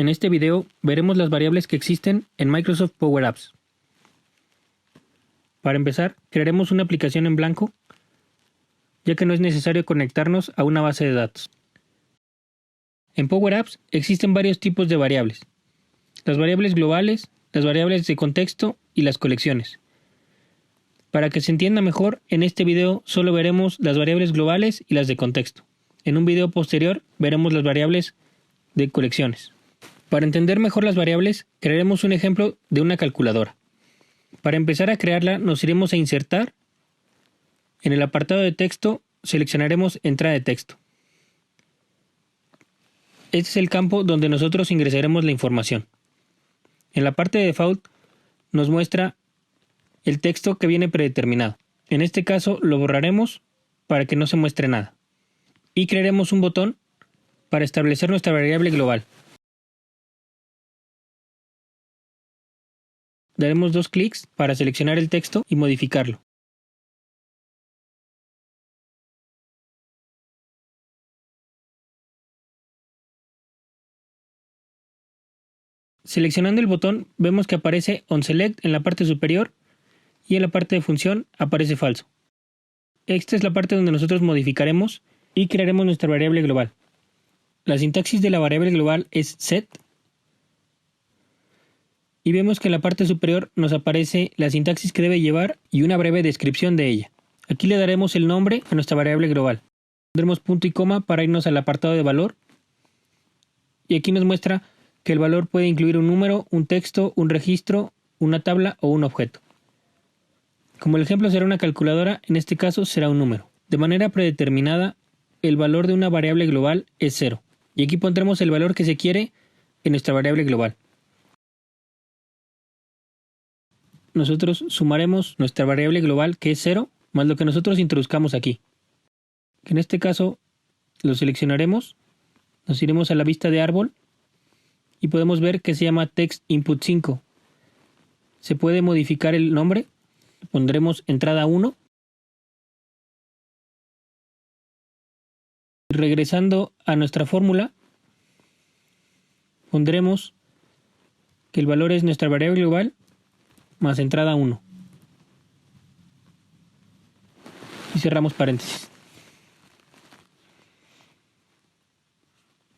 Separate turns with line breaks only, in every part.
En este video veremos las variables que existen en Microsoft Power Apps. Para empezar, crearemos una aplicación en blanco, ya que no es necesario conectarnos a una base de datos. En Power Apps existen varios tipos de variables: las variables globales, las variables de contexto y las colecciones. Para que se entienda mejor, en este video solo veremos las variables globales y las de contexto. En un video posterior veremos las variables de colecciones. Para entender mejor las variables, crearemos un ejemplo de una calculadora. Para empezar a crearla, nos iremos a Insertar. En el apartado de texto, seleccionaremos Entrada de texto. Este es el campo donde nosotros ingresaremos la información. En la parte de Default, nos muestra el texto que viene predeterminado. En este caso, lo borraremos para que no se muestre nada. Y crearemos un botón para establecer nuestra variable global. Daremos 2 clics para seleccionar el texto y modificarlo. Seleccionando el botón, vemos que aparece OnSelect en la parte superior y en la parte de función aparece falso. Esta es la parte donde nosotros modificaremos y crearemos nuestra variable global. La sintaxis de la variable global es set. Y vemos que en la parte superior nos aparece la sintaxis que debe llevar y una breve descripción de ella. Aquí le daremos el nombre a nuestra variable global. Pondremos punto y coma para irnos al apartado de valor. Y aquí nos muestra que el valor puede incluir un número, un texto, un registro, una tabla o un objeto. Como el ejemplo será una calculadora, en este caso será un número. De manera predeterminada, el valor de una variable global es 0. Y aquí pondremos el valor que se quiere en nuestra variable global. Nosotros sumaremos nuestra variable global, que es 0, más lo que nosotros introduzcamos aquí. En este caso lo seleccionaremos, nos iremos a la vista de árbol y podemos ver que se llama Text Input 5. Se puede modificar el nombre, pondremos entrada 1. Regresando a nuestra fórmula, pondremos que el valor es nuestra variable global más entrada 1. Y cerramos paréntesis.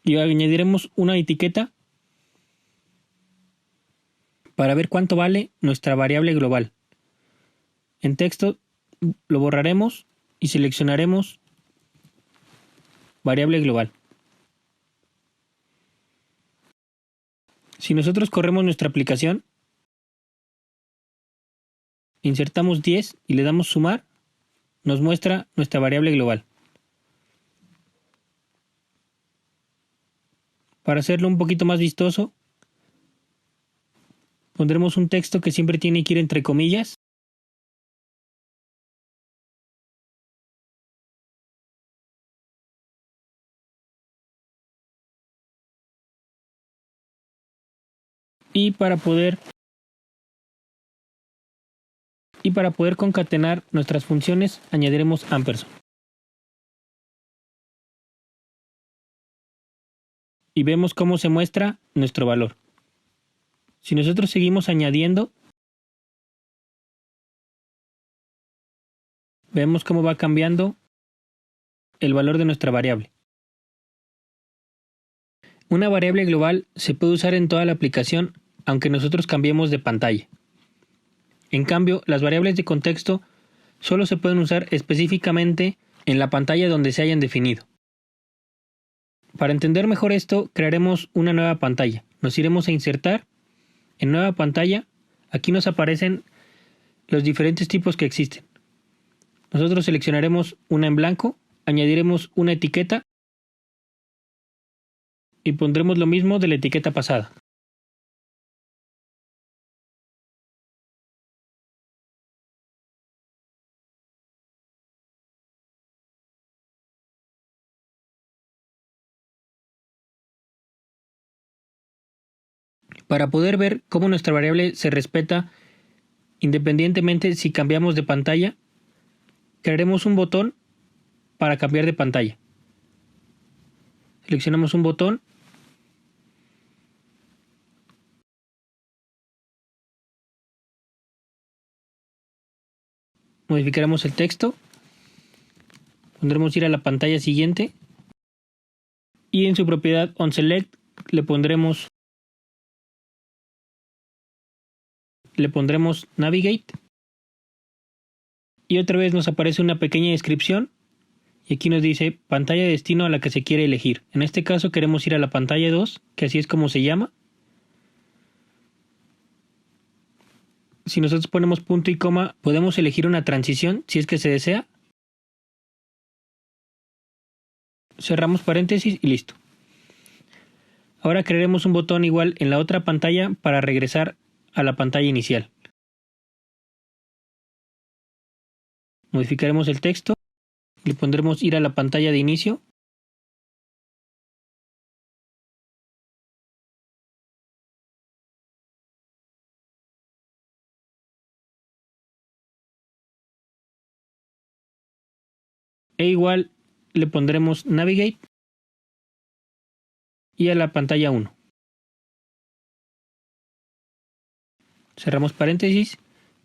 Y añadiremos una etiqueta para ver cuánto vale nuestra variable global. En texto lo borraremos y seleccionaremos variable global. Si nosotros corremos nuestra aplicación, insertamos 10 y le damos sumar, nos muestra nuestra variable global. Para hacerlo un poquito más vistoso, pondremos un texto que siempre tiene que ir entre comillas. Y para poder concatenar nuestras funciones, añadiremos ampersand. Y vemos cómo se muestra nuestro valor. Si nosotros seguimos añadiendo, vemos cómo va cambiando el valor de nuestra variable. Una variable global se puede usar en toda la aplicación, aunque nosotros cambiemos de pantalla. En cambio, las variables de contexto solo se pueden usar específicamente en la pantalla donde se hayan definido. Para entender mejor esto, crearemos una nueva pantalla. Nos iremos a Insertar. En Nueva pantalla, aquí nos aparecen los diferentes tipos que existen. Nosotros seleccionaremos una en blanco, añadiremos una etiqueta y pondremos lo mismo de la etiqueta pasada. Para poder ver cómo nuestra variable se respeta independientemente si cambiamos de pantalla, crearemos un botón para cambiar de pantalla. Seleccionamos un botón Modificaremos el texto. Pondremos ir a la pantalla siguiente. Y en su propiedad onSelect le pondremos Navigate. Y otra vez nos aparece una pequeña descripción. Y aquí nos dice pantalla de destino a la que se quiere elegir. En este caso queremos ir a la pantalla 2, que así es como se llama. Si nosotros ponemos punto y coma, podemos elegir una transición si es que se desea. Cerramos paréntesis y listo. Ahora crearemos un botón igual en la otra pantalla para regresar a la pantalla inicial. Modificaremos el texto. Le pondremos ir a la pantalla de inicio. E igual le pondremos Navigate y a la pantalla 1. Cerramos paréntesis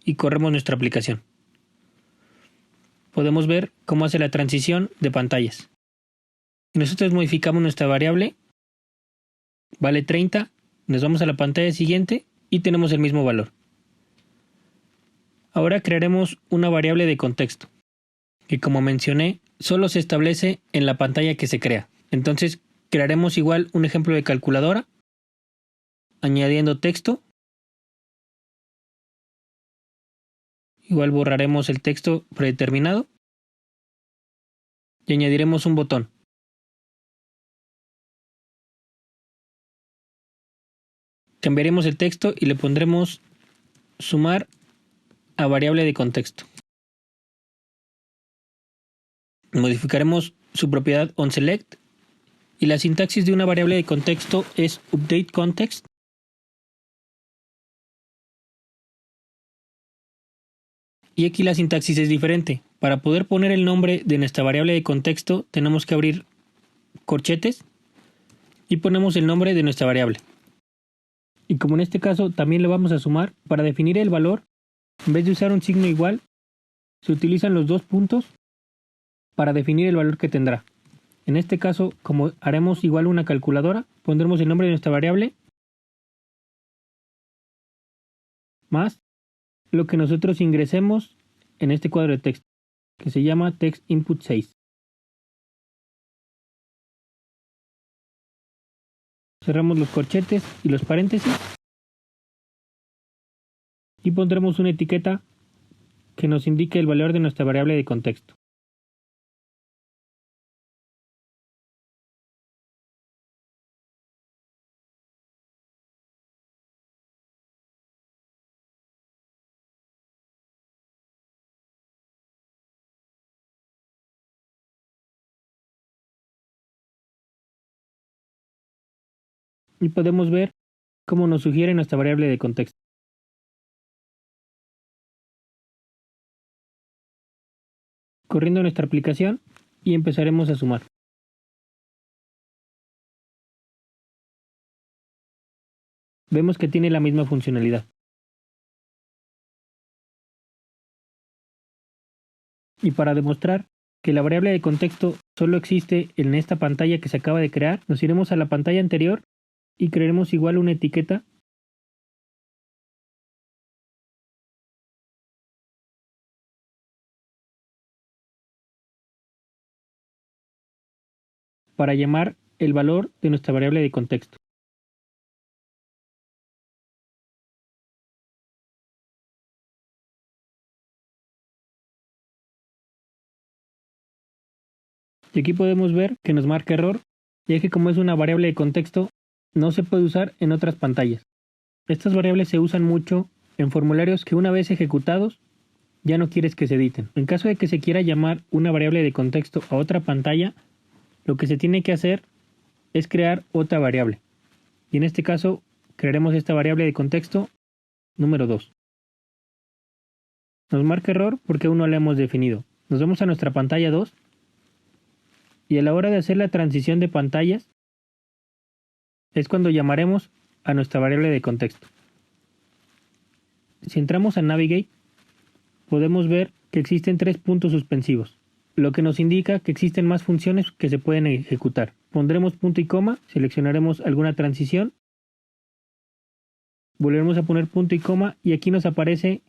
y corremos nuestra aplicación. Podemos ver cómo hace la transición de pantallas. Si nosotros modificamos nuestra variable, vale 30, nos vamos a la pantalla siguiente y tenemos el mismo valor. Ahora crearemos una variable de contexto, que como mencioné, solo se establece en la pantalla que se crea. Entonces crearemos igual un ejemplo de calculadora, añadiendo texto. Igual borraremos el texto predeterminado y añadiremos un botón. Cambiaremos el texto y le pondremos sumar a variable de contexto. Modificaremos su propiedad onSelect y la sintaxis de una variable de contexto es updateContext. Y aquí la sintaxis es diferente. Para poder poner el nombre de nuestra variable de contexto tenemos que abrir corchetes y ponemos el nombre de nuestra variable. Y como en este caso también le vamos a sumar, para definir el valor, en vez de usar un signo igual, se utilizan los dos puntos para definir el valor que tendrá. En este caso, como haremos igual una calculadora, pondremos el nombre de nuestra variable más lo que nosotros ingresemos en este cuadro de texto, que se llama text input 6. Cerramos los corchetes y los paréntesis y pondremos una etiqueta que nos indique el valor de nuestra variable de contexto. Y podemos ver cómo nos sugiere nuestra variable de contexto. Corriendo nuestra aplicación y empezaremos a sumar. Vemos que tiene la misma funcionalidad. Y para demostrar que la variable de contexto solo existe en esta pantalla que se acaba de crear, nos iremos a la pantalla anterior y crearemos igual una etiqueta para llamar el valor de nuestra variable de contexto. Y aquí podemos ver que nos marca error, ya que como es una variable de contexto, no se puede usar en otras pantallas. Estas variables se usan mucho en formularios que una vez ejecutados ya no quieres que se editen. En caso de que se quiera llamar una variable de contexto a otra pantalla, lo que se tiene que hacer es crear otra variable. Y en este caso crearemos esta variable de contexto número 2. Nos marca error porque aún no la hemos definido. Nos vamos a nuestra pantalla 2 y a la hora de hacer la transición de pantallas es cuando llamaremos a nuestra variable de contexto. Si entramos a Navigate, podemos ver que existen 3 puntos suspensivos, lo que nos indica que existen más funciones que se pueden ejecutar. Pondremos punto y coma, seleccionaremos alguna transición, volveremos a poner punto y coma y aquí nos aparece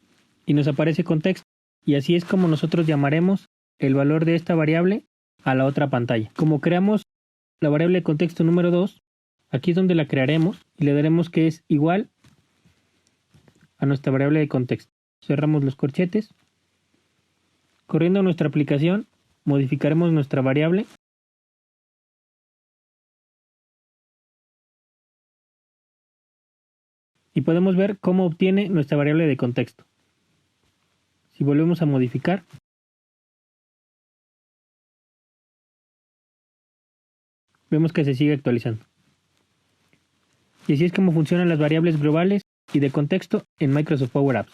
contexto. Y así es como nosotros llamaremos el valor de esta variable a la otra pantalla. Como creamos la variable de contexto número 2, aquí es donde la crearemos y le daremos que es igual a nuestra variable de contexto. Cerramos los corchetes. Corriendo nuestra aplicación, modificaremos nuestra variable. Y podemos ver cómo obtiene nuestra variable de contexto. Si volvemos a modificar, vemos que se sigue actualizando. Y así es como funcionan las variables globales y de contexto en Microsoft Power Apps.